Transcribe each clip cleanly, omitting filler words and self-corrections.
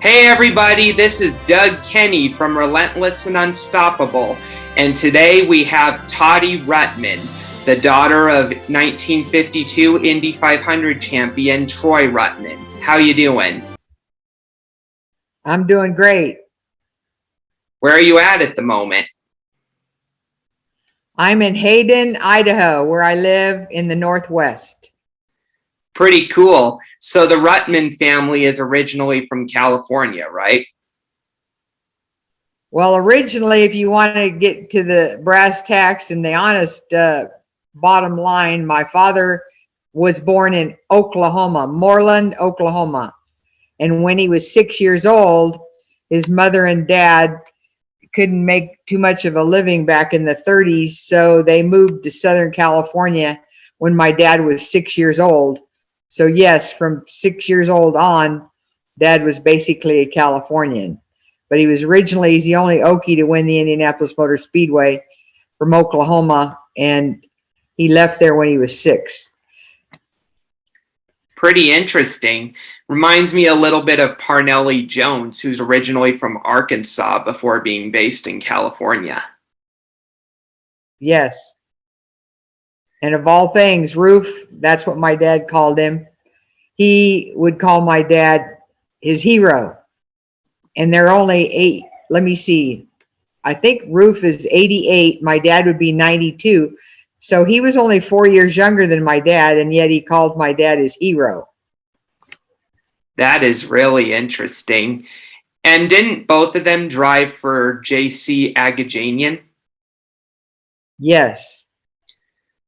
Hey everybody, this is Doug Kenny from Relentless and Unstoppable, and today we have Toddy Ruttman, the daughter of 1952 Indy 500 champion Troy Ruttman. How you doing? I'm doing great. Where are you at the moment? I'm in Hayden, Idaho, where I live in the Northwest. Pretty cool. So the Ruttman family is originally from California, right? Well, originally, if you want to get to the brass tacks and the honest bottom line, my father was born in Oklahoma, Moreland, Oklahoma. And when he was 6 years old, his mother and dad couldn't make too much of a living back in the 30s, so they moved to Southern California when my dad was 6 years old. So yes, from 6 years old on, Dad was basically a Californian. But he's the only Okie to win the Indianapolis Motor Speedway from Oklahoma, and he left there when he was 6. Pretty interesting. Reminds me a little bit of Parnelli Jones, who's originally from Arkansas before being based in California. Yes. And of all things, Roof, that's what my dad called him. He would call my dad his hero. And they're only 8. Let me see. I think Roof is 88. My dad would be 92. So he was only 4 years younger than my dad, and yet he called my dad his hero. That is really interesting. And didn't both of them drive for J.C. Agajanian? Yes.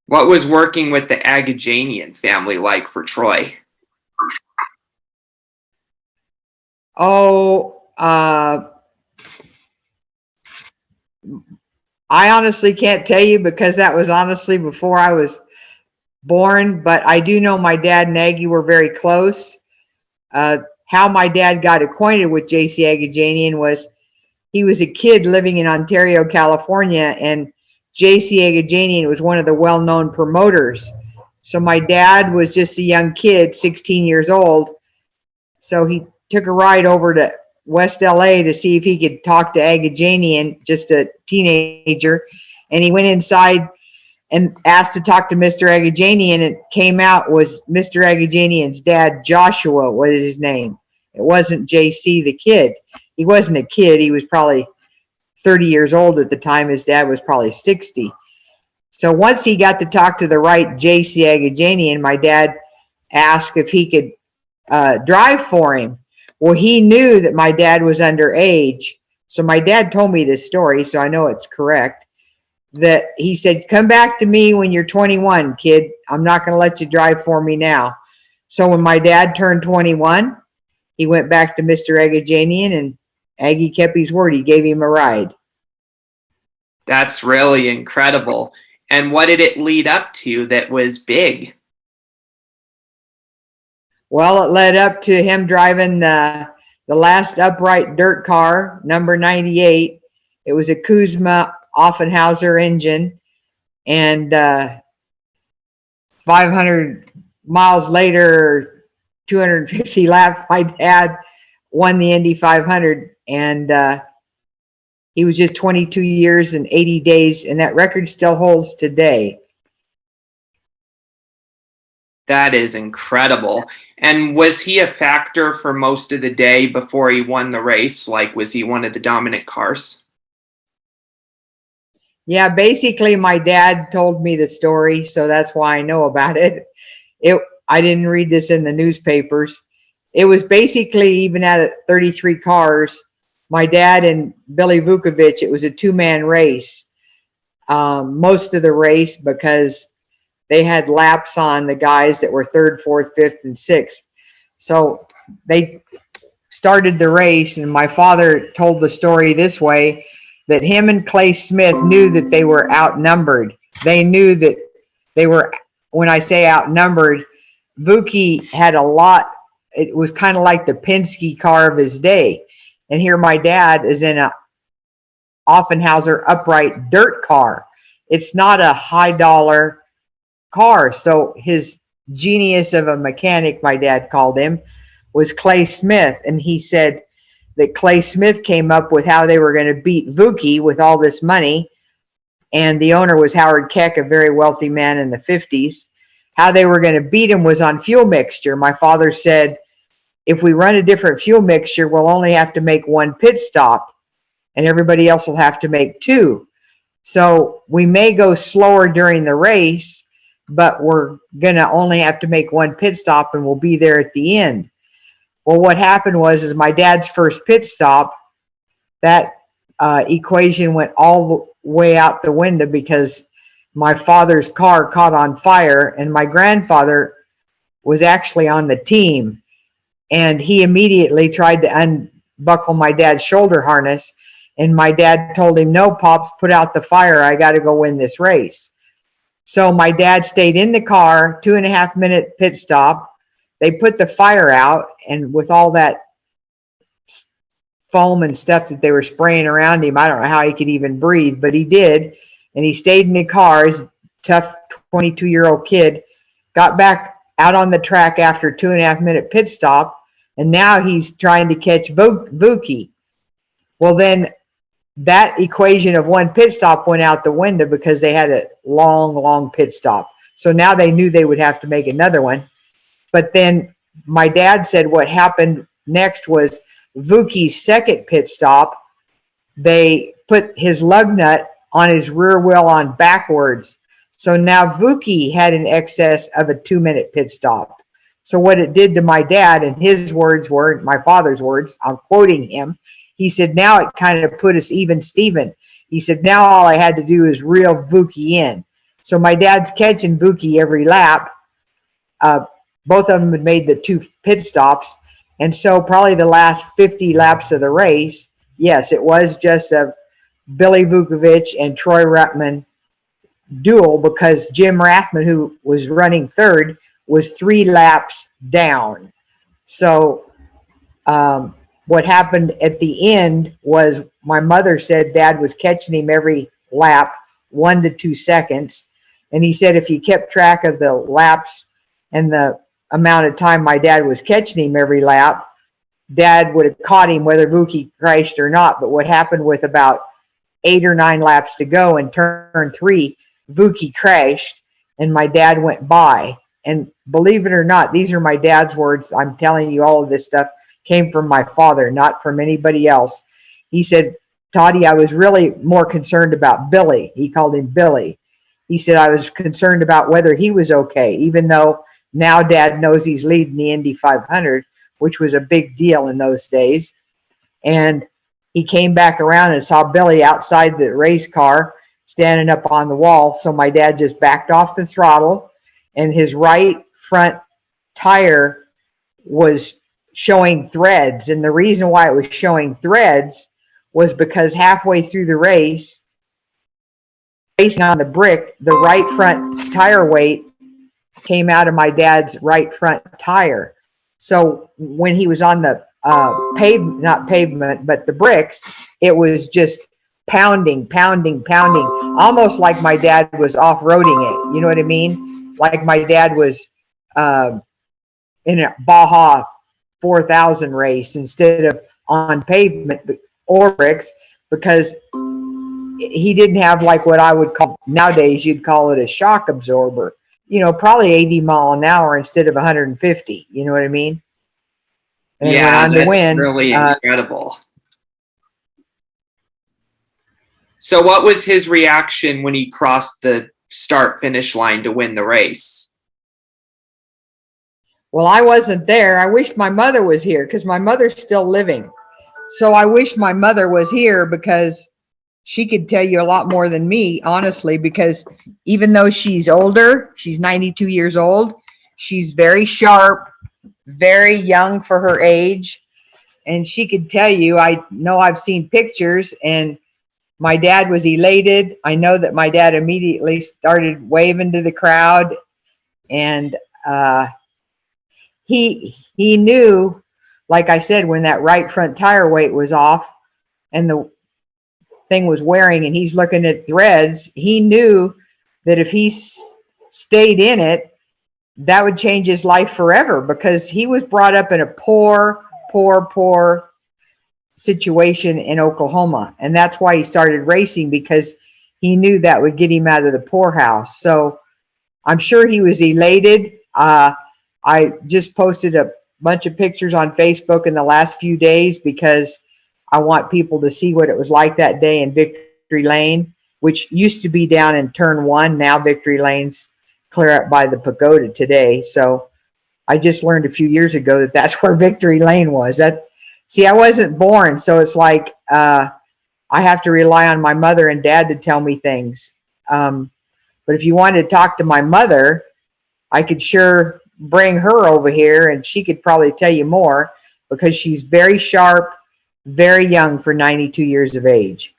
What was working with the Agajanian family like for Troy? Oh, I honestly can't tell you because that was honestly before I was born, but I do know my dad and Aggie were very close. How my dad got acquainted with J.C. Agajanian was he was a kid living in Ontario, California, and J.C. Agajanian was one of the well-known promoters. So my dad was just a young kid, 16 years old. So he took a ride over to West LA to see if he could talk to Agajanian, just a teenager. And he went inside and asked to talk to Mr. Agajanian, and it came out was Mr. Agajanian's dad, Joshua was his name. It wasn't JC the kid. He wasn't a kid. He was probably 30 years old at the time. His dad was probably 60. So once he got to talk to the right JC Agajanian, my dad asked if he could drive for him. Well, he knew that my dad was underage. So my dad told me this story, so I know it's correct. That he said, come back to me when you're 21, kid. I'm not going to let you drive for me now. So when my dad turned 21, he went back to Mr. Agajanian, and Aggie kept his word. He gave him a ride. That's really incredible. And what did it lead up to that was big? Well, it led up to him driving the last upright dirt car, number 98. It was a Kuzma Offenhauser engine, and 500 miles later, 250 laps, my dad won the Indy 500, and he was just 22 years and 80 days, and that record still holds today. That is incredible. And was he a factor for most of the day before he won the race? Like, was he one of the dominant cars? Yeah, basically my dad told me the story, so that's why I know about it. I didn't read this in the newspapers. It was basically, even at 33 cars, my dad and Billy Vukovich, it was a 2-man race. Most of the race, because they had laps on the guys that were 3rd, 4th, 5th, and 6th. So they started the race, and my father told the story this way, that him and Clay Smith knew that they were outnumbered. They knew that they were, when I say outnumbered, Vuki had a lot. It was kind of like the Penske car of his day. And here my dad is in a Offenhauser upright dirt car. It's not a high dollar car. So his genius of a mechanic, my dad called him, was Clay Smith. And he said, that Clay Smith came up with how they were going to beat Vuki with all this money. And the owner was Howard Keck, a very wealthy man in the 50s. How they were going to beat him was on fuel mixture. My father said, if we run a different fuel mixture, we'll only have to make one pit stop and everybody else will have to make two. So we may go slower during the race, but we're going to only have to make one pit stop and we'll be there at the end. Well, what happened was my dad's first pit stop, that equation went all the way out the window because my father's car caught on fire, and my grandfather was actually on the team, and he immediately tried to unbuckle my dad's shoulder harness, and my dad told him, no, Pops, put out the fire. I got to go win this race. So my dad stayed in the car, 2.5-minute pit stop. They put the fire out, and with all that foam and stuff that they were spraying around him, I don't know how he could even breathe, but he did. And he stayed in the car. His tough 22-year-old kid got back out on the track after 2.5-minute pit stop, and now he's trying to catch Vuki. Well, then that equation of one pit stop went out the window because they had a long pit stop. So now they knew they would have to make another one. But then my dad said what happened next was Vuki's second pit stop, they put his lug nut on his rear wheel on backwards. So now Vuki had an excess of a 2-minute pit stop. So what it did to my dad, and his words were, my father's words, I'm quoting him, he said, now it kind of put us even Steven. He said, now all I had to do is reel Vuki in. So my dad's catching Vuki every lap. Both of them had made the 2 pit stops. And so probably the last 50 laps of the race, yes, it was just a Billy Vukovich and Troy Ruttman duel, because Jim Rathman, who was running third, was 3 laps down. So what happened at the end was my mother said Dad was catching him every lap, 1 to 2 seconds. And he said if you kept track of the laps and the amount of time my dad was catching him every lap, Dad would have caught him whether Vuki crashed or not. But what happened with about 8 or 9 laps to go in turn 3, Vuki crashed and my dad went by. And believe it or not, these are my dad's words. I'm telling you, all of this stuff came from my father, not from anybody else. He said, Toddy, I was really more concerned about Billy. He called him Billy. He said, I was concerned about whether he was okay, even though now Dad knows he's leading the Indy 500, which was a big deal in those days. And he came back around and saw Billy outside the race car standing up on the wall. So my dad just backed off the throttle, and his right front tire was showing threads. And the reason why it was showing threads was because halfway through the race, racing on the brick, the right front tire weight came out of my dad's right front tire. So when he was on the not pavement, but the bricks, it was just pounding, almost like my dad was off-roading it. You know what I mean? Like my dad was in a Baja 4000 race instead of on pavement or bricks, because he didn't have like what I would call, nowadays you'd call it a shock absorber. You know, probably 80 mile an hour instead of 150. You know what I mean? And yeah, that's really incredible. So what was his reaction when he crossed the start-finish line to win the race? Well, I wasn't there. I wish my mother was here because my mother's still living. So I wish my mother was here because she could tell you a lot more than me, honestly, because even though she's older, she's 92 years old, she's very sharp, very young for her age. And she could tell you, I know I've seen pictures, and my dad was elated. I know that my dad immediately started waving to the crowd, and he knew, like I said, when that right front tire weight was off and the thing was wearing and he's looking at threads, he knew that if he stayed in it, that would change his life forever, because he was brought up in a poor situation in Oklahoma. And that's why he started racing, because he knew that would get him out of the poorhouse. So I'm sure he was elated. I just posted a bunch of pictures on Facebook in the last few days because I want people to see what it was like that day in Victory Lane, which used to be down in turn 1. Now Victory Lane's clear up by the pagoda today. So I just learned a few years ago that that's where Victory Lane was. See, I wasn't born, so it's like I have to rely on my mother and dad to tell me things. But if you wanted to talk to my mother, I could sure bring her over here, and she could probably tell you more, because she's very sharp, very young for 92 years of age.